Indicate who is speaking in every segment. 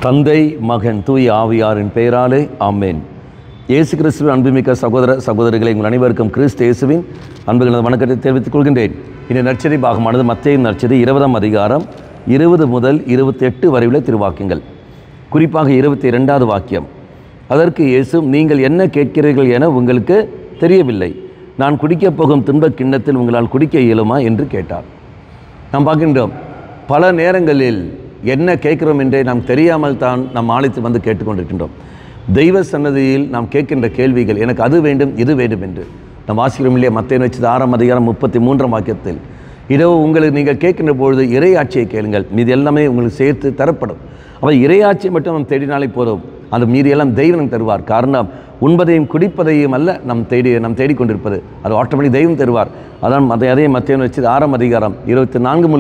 Speaker 1: தந்தை மகன் தூய ஆவியாரின் பெயராலே ஆமேன். இயேசு கிறிஸ்துவின் அன்புமிக்க சகோதர சகோதரிகளை உங்கள் அனைவருக்கும் கிறிஸ்து இயேசுவின் அன்புகளது வணக்கத்தை தெரிவித்துக் கொள்கின்றேன். இந்த நற்செய்தி பாகமானது மத்தேயு நற்செய்தி 20ஆம் அதிகாரம் 20 முதல் 28 வரை உள்ள திருவாக்கியங்கள். குறிப்பாக 22வது வாக்கியம். அதற்கு இயேசு, நீங்கள் என்ன கேட்கிறீர்கள் என உங்களுக்கு தெரியவில்லை. நான் குடிக்கப் போகும் துன்பக் கிண்ணத்தில் உங்களால் குடிக்க இயலுமா என்று கேட்டார். நாம் பார்க்கின்றோம், பல நேரங்களில் என்ன கேட்கிறோம் என்றே நாம் தெரியாமல் தான் நாம் ஆலயத்தில் வந்து கேட்டுக்கொண்டிருக்கின்றோம். தெய்வ சன்னதியில் நாம் கேட்கின்ற கேள்விகள், எனக்கு அது வேண்டும் இது வேண்டும் என்று நாம் வாசிக்கிறோம் இல்லையா? மத்தேயு நற்செய்தி 6ஆம் அதிகாரம் 33ஆம் வாக்கியத்தில், இரவு உங்களுக்கு நீங்கள் கேட்கின்ற பொழுது இறையாட்சியை கேளுங்கள், மீது எல்லாமே உங்களுக்கு சேர்த்து தரப்படும். அவை இறையாட்சியை மட்டும் நாம் தேடினாலே போதும், அது மீதியெல்லாம் தெய்வம் தருவார். காரணம், உண்பதையும் குடிப்பதையும் அல்ல நாம் தேடிக்கொண்டிருப்பது, அது ஆட்டோமேட்டிக் தெய்வம் தருவார். அதான் அதே மத்தேயு நற்செய்தி 6ஆம் அதிகாரம் 24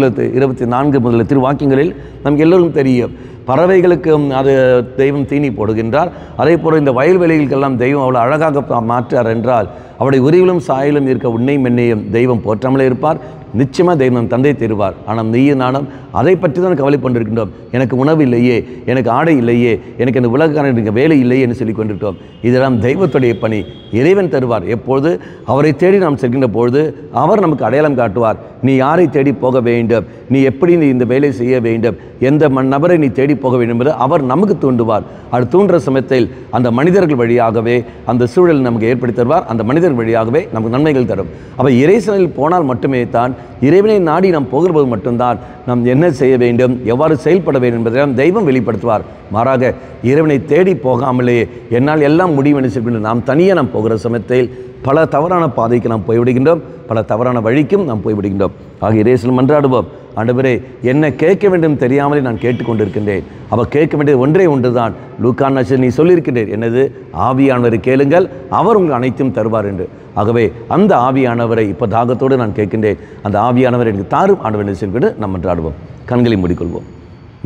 Speaker 1: முதல் திருவாக்கியங்களில் நமக்கு எல்லோரும் தெரியும். பறவைகளுக்கும் அது தெய்வம் தீனி போடுகின்றார். அதே போல் இந்த வயல்வெளிகளுக்கெல்லாம் தெய்வம் அவ்வளோ அழகாக மாற்றார் என்றால், அவருடைய உருவிலும் சாயலும் இருக்க உன்னையும் என்னையும் தெய்வம் போற்றாமலே இருப்பார். நிச்சயமாக தெய்வம் தந்தை தருவார். ஆனால் நீயும் நானும் அதை பற்றி தான் கவலை கொண்டிருக்கின்றோம். எனக்கு உணவு இல்லையே, எனக்கு ஆடை இல்லையே, எனக்கு இந்த உலகக்காரனுக்கு வேலை இல்லையே என்று சொல்லி கொண்டிருக்கிறோம். இதெல்லாம் தெய்வத்துடைய பணி. இறைவன் தருவார். எப்பொழுது அவரை தேடி நாம் செல்கின்ற பொழுது அவர் நமக்கு அடையாளம் காட்டுவார். நீ யாரை தேடி போக வேண்டும், நீ எப்படி நீ இந்த வேலை செய்ய வேண்டும், எந்த நபரை நீ தேடி போக வேண்டும் என்று அவர் நமக்கு தூண்டுவார். அது தூண்டுற சமயத்தில் அந்த மனிதர்கள் வழியாகவே அந்த சூழல் நமக்கு ஏற்படுத்தி தருவார். அந்த மனிதர்கள் வழியாகவே நமக்கு நன்மைகள் தரும். அப்போ இறைசனில் போனால் மட்டுமே தான், இறைவனை நாடி நாம் போகிறபோது மட்டும்தான் நாம் என்ன செய்ய வேண்டும், எவ்வாறு செயல்பட வேண்டும் என்பதை தெய்வம் வெளிப்படுத்துவார். மாறாக இறைவனை தேடி போகாமலேயே என்னால் எல்லாம் முடியும் என்று சொல்லி நாம் தனியாக நாம் போகிற சமயத்தில் பல தவறான பாதைக்கு நாம் போய்விடுகின்றோம், பல தவறான வழிக்கும் நாம் போய்விடுகின்றோம். ஆக இறைவனிடம் மன்றாடுவோம், ஆண்டவரே என்ன கேட்க வேண்டும் தெரியாமலே நான் கேட்டுக்கொண்டிருக்கின்றேன். அவர் கேட்க வேண்டியது ஒன்றே ஒன்று தான். லூக்கா நற்செய்தியில் நீ சொல்லியிருக்கின்றேன், என்னது? ஆவியானவரை கேளுங்கள், அவர் உங்களுக்கு அனைத்தும் தருவார் என்று. ஆகவே அந்த ஆவியானவரை இப்போ தாகத்தோடு நான் கேட்கின்றேன். அந்த ஆவியானவரை எனக்கு தாரும் ஆண்டவர் என்று சொல்லிவிட்டு நாம் மன்றாடுவோம். கண்களை மூடிக்கொள்வோம்.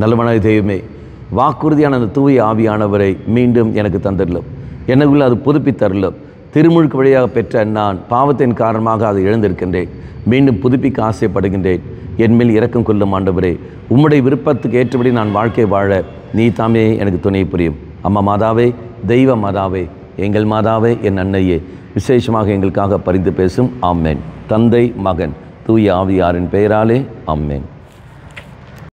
Speaker 1: நல்லவனாய் தெய்வமே, வாக்குறுதியான அந்த தூய ஆவியானவரை மீண்டும் எனக்கு தந்தரலும், எனக்குள்ள அது புதுப்பித்தரலும். திருமுழுக்கு வழியாக பெற்ற நான் பாவத்தின் காரணமாக அதை இழந்திருக்கின்றேன். மீண்டும் புதுப்பிக்க ஆசைப்படுகின்றேன். என்மேல் இரக்கம் கொள்ளும் ஆண்டவரே, உம்முடைய விருப்பத்துக்கு ஏற்றபடி நான் வாழ்க்கை வாழ நீ தாமே எனக்கு துணை புரியும். அம்மா மாதாவே, தெய்வ மாதாவே, எங்கள் மாதாவே, என் அன்னையே, விசேஷமாக எங்களுக்காக பரிந்து பேசும். ஆமேன். தந்தை மகன் தூய ஆவியாரின் பெயராலே ஆமேன்.